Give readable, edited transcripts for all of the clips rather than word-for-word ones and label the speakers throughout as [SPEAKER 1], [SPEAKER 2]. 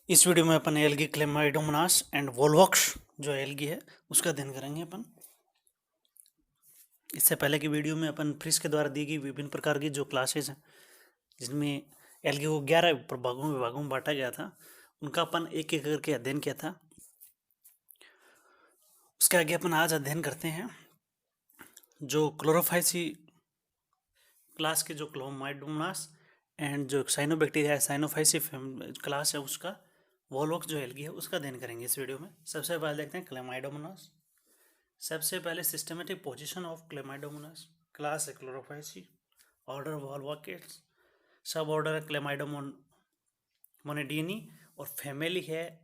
[SPEAKER 1] इस वीडियो में अपन algae Chlamydomonas and वोल्वॉक्स जो एल्गी है उसका अध्ययन करेंगे अपन। इससे पहले की वीडियो में अपन फ्रिस के द्वारा दी गई विभिन्न प्रकार की जो क्लासेस हैं जिनमें एल्गी को 11 विभागों में बांटा गया था, उनका अपन एक एक करके अध्ययन किया था। उसके आगे अपन आज अध्ययन करते हैं जो क्लोरोफाइसी क्लास के जो क्लोमाइडोमोनास एंड जो साइनोबैक्टीरिया है साइनोफाइसी क्लास है उसका वोल्वॉक्स जो एल्गी है उसका अध्ययन करेंगे इस वीडियो में। सबसे पहले देखते हैं क्लेमाइडोमोनास। सबसे पहले systematic position of Chlamydomonas. Class है क्लोरोफाइसी, ऑर्डर वोल्वॉकेट्स, सब ऑर्डर है क्लेमाइडोमोनेडिनी और फैमिली है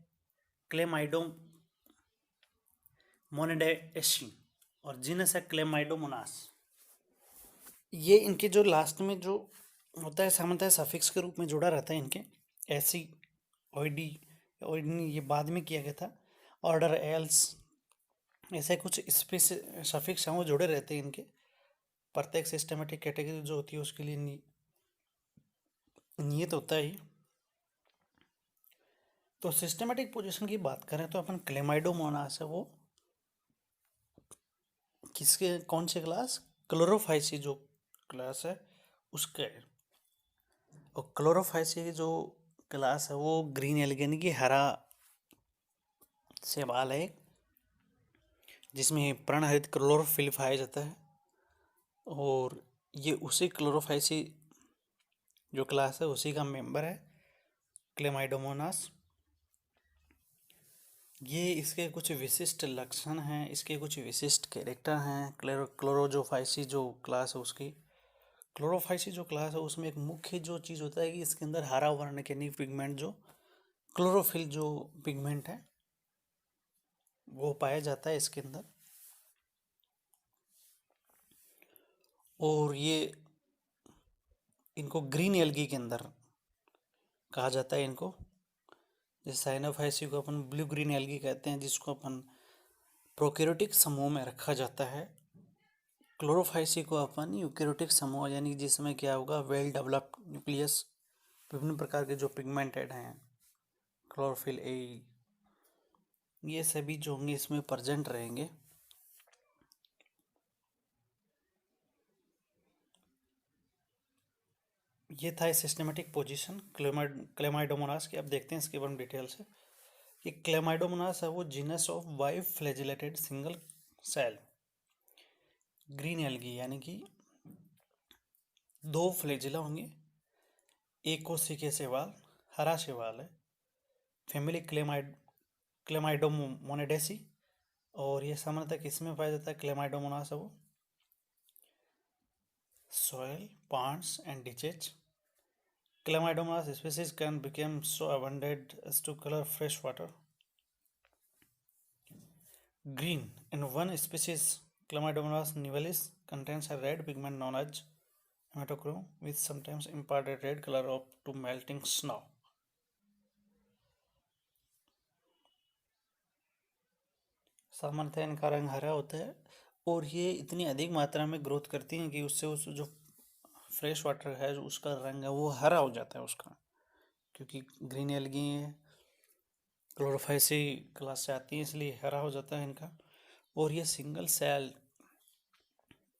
[SPEAKER 1] क्लेमाइडोमोनेडेसी और जीनस है क्लेमाइडोमोनास। ये इनके जो लास्ट में जो होता है सामान्यतः सफिक्स के रूप में जुड़ा रहता है इनके एसी ओइडी ओइडनी, ये बाद में किया गया था। ऑर्डर एल्स, ऐसे कुछ स्पेस सफिक्स हैं वो जुड़े रहते हैं इनके। प्रत्येक सिस्टमेटिक कैटेगरी जो होती है उसके लिए नियत होता है। तो सिस्टमेटिक पोजीशन की बात करें तो अपन क्लेमाइडोमोनास है वो किसके कौन से क्लास, क्लोरोफाइसी जो क्लास है उसके है। और क्लोरोफाइसी जो क्लास है वो ग्रीन एल्गी यानी कि हरा शैवाल है जिसमें पर्णहरित क्लोरोफिल पाया जाता है। और ये उसी क्लोरोफाइसी जो क्लास है उसी का मेंबर है क्लेमाइडोमोनास। ये इसके कुछ विशिष्ट लक्षण हैं, इसके कुछ विशिष्ट कैरेक्टर हैं। क्लोरोजोफाइसी जो क्लास है उसकी, क्लोरोफाइसी जो क्लास है उसमें एक मुख्य जो चीज़ होता है कि इसके अंदर हरा वर्ण के नहीं पिगमेंट जो क्लोरोफिल जो पिगमेंट है वो पाया जाता है इसके अंदर। और ये इनको ग्रीन एल्गी के अंदर कहा जाता है इनको। जैसे साइनोफाइसी को अपन ब्लू ग्रीन एल्गी कहते हैं जिसको अपन प्रोकैरियोटिक समूह में रखा जाता है। क्लोरोफाइसी को अपन यूकैरियोटिक समूह यानी जिसमें क्या होगा वेल डेवलप्ड न्यूक्लियस, विभिन्न प्रकार के जो पिगमेंटेड हैं क्लोरोफिल ए, ये सभी जो होंगे इसमें प्रेजेंट रहेंगे। ये था सिस्टमेटिक पोजीशन क्लेमाइडोमोनास की। अब देखते हैं इसके बारे में डिटेल से कि क्लेमाइडोमोनास है वो genus of biflagellated single cell green algae यानी कि दो फ्लैजिला होंगे, एक कोशिकीय शैवाल, हरा शैवाल है, फैमिली क्लेमाइडोमोनेडेसी। और ये सामान्यतः किसमें पाया जाता है क्लेमाइडोमोनास है वो soil, ponds and ditches. Chlamydomonas species can become so abundant as to color fresh water green. In one species, Chlamydomonas nivalis contains a red pigment known as hematochrome, which sometimes impart a red color up to melting snow. सामान्यतः इनका रंग हरा होता है और ये इतनी अधिक मात्रा में ग्रोथ करती हैं कि उससे उस जो फ्रेश वाटर है उसका रंग है वो हरा हो जाता है उसका, क्योंकि ग्रीन एल्गी है क्लोरोफाइसी क्लास से आती है इसलिए हरा हो जाता है इनका। और ये सिंगल सेल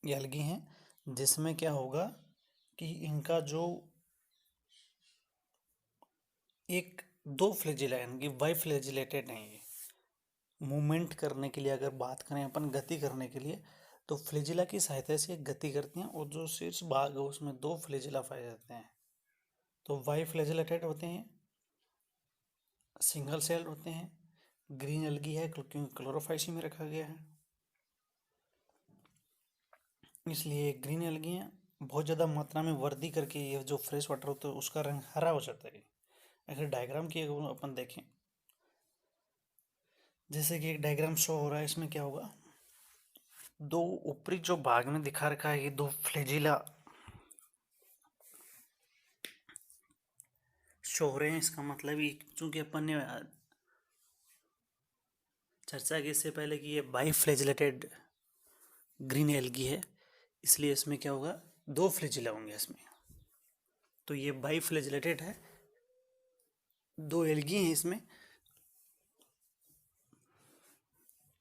[SPEAKER 1] एल्गी हैं जिसमें क्या होगा कि इनका जो एक दो फ्लैजिला यानी कि बाई फ्लैजिलेटेड हैं। ये मूवमेंट करने के लिए अगर बात करें अपन गति करने के लिए तो फ्लैजिला की सहायता से गति करती हैं और जो शीर्ष भाग है उसमें दो फ्लैजिला पाए जाते हैं। तो बाई फ्लैजिलेटेड होते हैं, सिंगल सेल होते हैं, ग्रीन एल्गी है क्योंकि क्लोरोफाइसी में रखा गया है इसलिए ग्रीन एल्गी हैं। बहुत ज़्यादा मात्रा में वृद्धि करके ये जो फ्रेश वाटर होता है उसका रंग हरा हो जाता है। अगर डायग्राम की अगर अपन देखें, जैसे कि एक डायग्राम शो हो रहा है, इसमें क्या होगा दो ऊपरी जो भाग में दिखा रखा है ये दो फ्लैजिला शो हो रहे हैं। इसका मतलब ये चूंकि अपन ने चर्चा की इससे पहले कि ये बाई फ्लैजिलेटेड ग्रीन एल्गी है इसलिए इसमें क्या होगा दो फ्लैजिला होंगे इसमें। तो ये बाई फ्लैजिलेटेड है दो एल्गी हैं इसमें,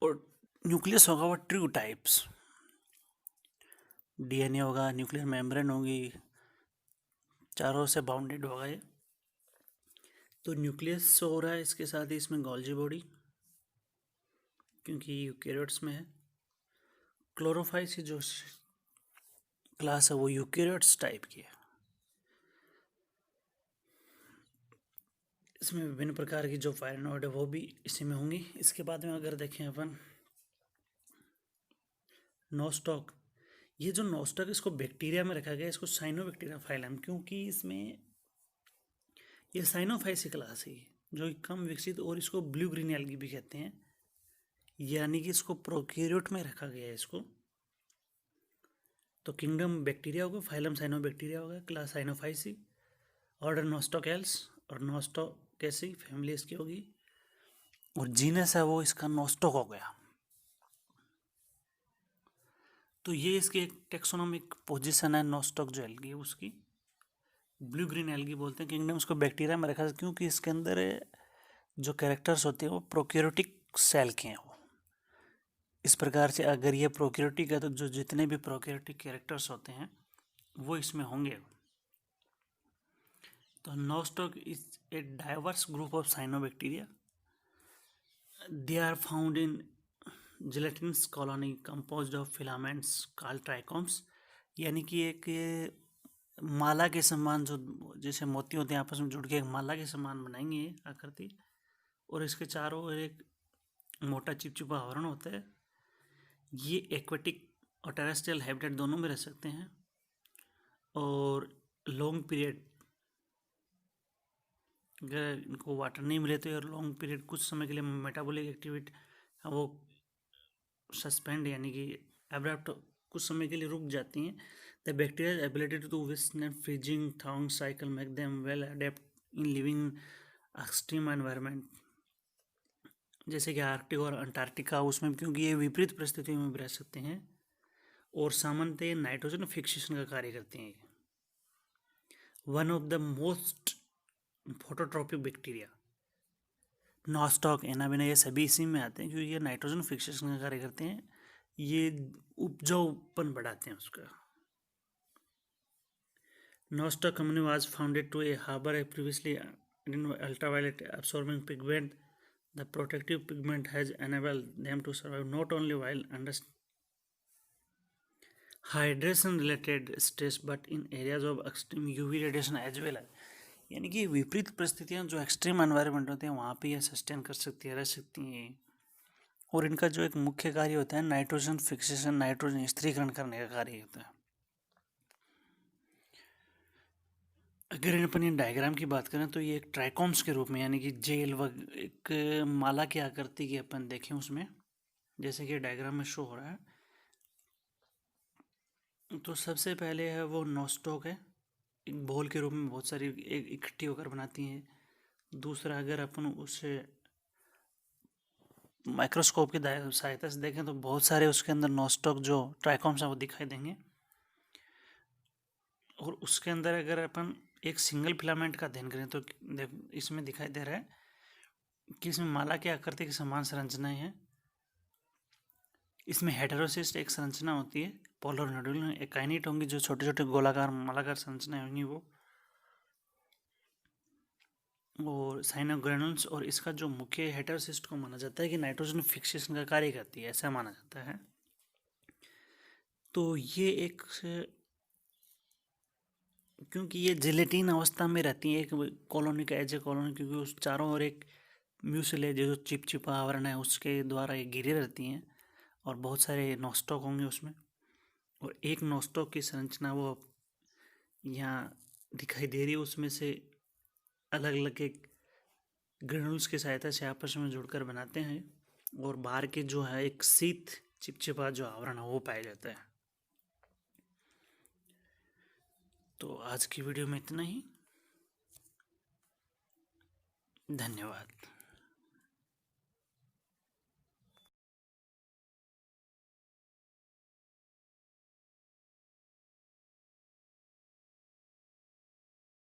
[SPEAKER 1] और न्यूक्लियस होगा वो ट्रू टाइप्स, डीएनए होगा, न्यूक्लियर मेम्ब्रेन होगी, चारों से बाउंडेड होगा ये। तो न्यूक्लियस हो रहा है, इसके साथ ही इसमें गोल्जी बॉडी, क्योंकि यूकेरियोट्स में है। क्लोरोफाइल्स की जो क्लास है वो यूकेरियोट्स टाइप की है। इसमें विभिन्न प्रकार की जो फाइलोनोड है वो भी इसी में होंगी। इसके बाद में अगर देखें अपन नोस्टॉक, ये जो नोस्टॉक इसको बैक्टीरिया में रखा गया, इसको साइनोबैक्टीरिया फाइलम, क्योंकि इसमें ये साइनोफाइसी क्लास है जो कम विकसित, और इसको ब्लू ग्रीन एल्गी भी कहते हैं, यानी कि इसको प्रोकैरियोट में रखा गया है इसको। तो किंगडम बैक्टीरिया होगा, फाइलम साइनोबैक्टीरिया होगा, क्लास साइनोफाइसी, ऑर्डर नोस्टोकेल्स और नोस्टोकेसी फैमिली इसकी होगी, और जीनस है वो इसका नोस्टोक हो गया। तो ये इसकी एक टेक्सोनोमिक पोजीशन है नोस्टोक जो एल्गी है उसकी। ब्लू ग्रीन एल्गी बोलते हैं, किंगडम इसको बैक्टीरिया में रखा, क्योंकि इसके अंदर जो कैरेक्टर्स होते हैं वो प्रोकैरियोटिक सेल के हैं वो। इस प्रकार से अगर ये प्रोकैरियोटिक है तो जो जितने भी प्रोकैरियोटिक कैरेक्टर्स होते हैं वो इसमें होंगे। तो Nostoc is a diverse group of cyanobacteria, they are found in gelatinous colony composed of filaments called trichomes, यानी कि एक माला के समान, जो जैसे मोती होते हैं आपस में जुड़ के एक माला के समान बनाएंगे आकृति, और इसके चारों ओर एक मोटा चिपचिपा आवरण होता है। ये एक्वेटिक और टेरेस्ट्रियल हैबिटेट दोनों में रह सकते हैं, और लॉन्ग पीरियड अगर इनको वाटर नहीं मिले तो लॉन्ग पीरियड कुछ समय के लिए मेटाबॉलिक एक्टिविटी वो सस्पेंड यानी कि एब्रप्ट कुछ समय के लिए रुक जाती हैं। The bacteria ability to withstand freezing थॉर्न cycle make them well adept in living extreme environment, जैसे कि आर्कटिक और अंटार्कटिका, उसमें क्योंकि ये विपरीत परिस्थितियों में भी रह सकते हैं, और सामान्यतः नाइट्रोजन फिक्सेशन का कार्य करते हैं। One of the most phototropic bacteria Nostoc anabaena, ये सभी इसी में आते हैं क्योंकि ये नाइट्रोजन फिक्सेशन का कार्य करते हैं, ये उपजाऊपन बढ़ाते हैं उसका। Nostoc company was founded to a harbour a previously ultraviolet absorbing pigment. The protective pigment has enabled them to survive not only while under hydration related stress but in areas of extreme UV radiation as well. यानी कि विपरीत परिस्थितियां जो extreme environment होते हैं वहाँ पे ये सस्टेन कर सकती है, रह सकती हैं। और इनका जो एक मुख्य कार्य होता है नाइट्रोजन फिक्सेशन, नाइट्रोजन स्थिरीकरण करने का कार्य होता है। अगर अपन डायग्राम की बात करें तो ये एक ट्राइकोम्स के रूप में, यानी कि जेल व एक माला की आकृति की अपन देखें उसमें, जैसे कि डायग्राम में शो हो रहा है। तो सबसे पहले है वो नोस्टॉक है, एक बॉल के रूप में बहुत सारी एक इकट्ठी होकर बनाती हैं। दूसरा अगर अपन उसे माइक्रोस्कोप की सहायता से देखें तो बहुत सारे उसके अंदर नोस्टॉक जो ट्राइकोम्स हैं वो दिखाई देंगे। और उसके अंदर अगर अपन एक सिंगल फिलामेंट का अध्ययन करें तो इसमें दिखाई दे रहा है कि इसमें माला की आकृति की समान संरचनाएं हैं। इसमें हेटेरोसिस्ट एक संरचना होती है, पोलर नोड्यूल एकाइनेट होंगी जो छोटे छोटे गोलाकार मालाकार संरचनाएं होंगी वो, और साइनोग्रेनुल्स। और इसका जो मुख्य हेटेरोसिस्ट को माना जाता है कि नाइट्रोजन फिक्सेशन का कार्य करती है, ऐसा माना जाता है। तो ये एक, क्योंकि ये जिलेटिन अवस्था में रहती है एक कॉलोनी का, एज ए कॉलोनी, क्योंकि उस चारों ओर एक म्यूसिलेज जो चिपचिपा आवरण है उसके द्वारा ये घिरे रहती हैं, और बहुत सारे नोस्टॉक होंगे उसमें। और एक नोस्टॉक की संरचना वो यहाँ दिखाई दे रही है, उसमें से अलग अलग एक ग्रेनुल्स की सहायता से आपस में जुड़कर बनाते हैं, और बाहर के जो है एक शीत चिपचिपा जो आवरण है वो पाया जाता है। तो आज की वीडियो में इतना ही, धन्यवाद।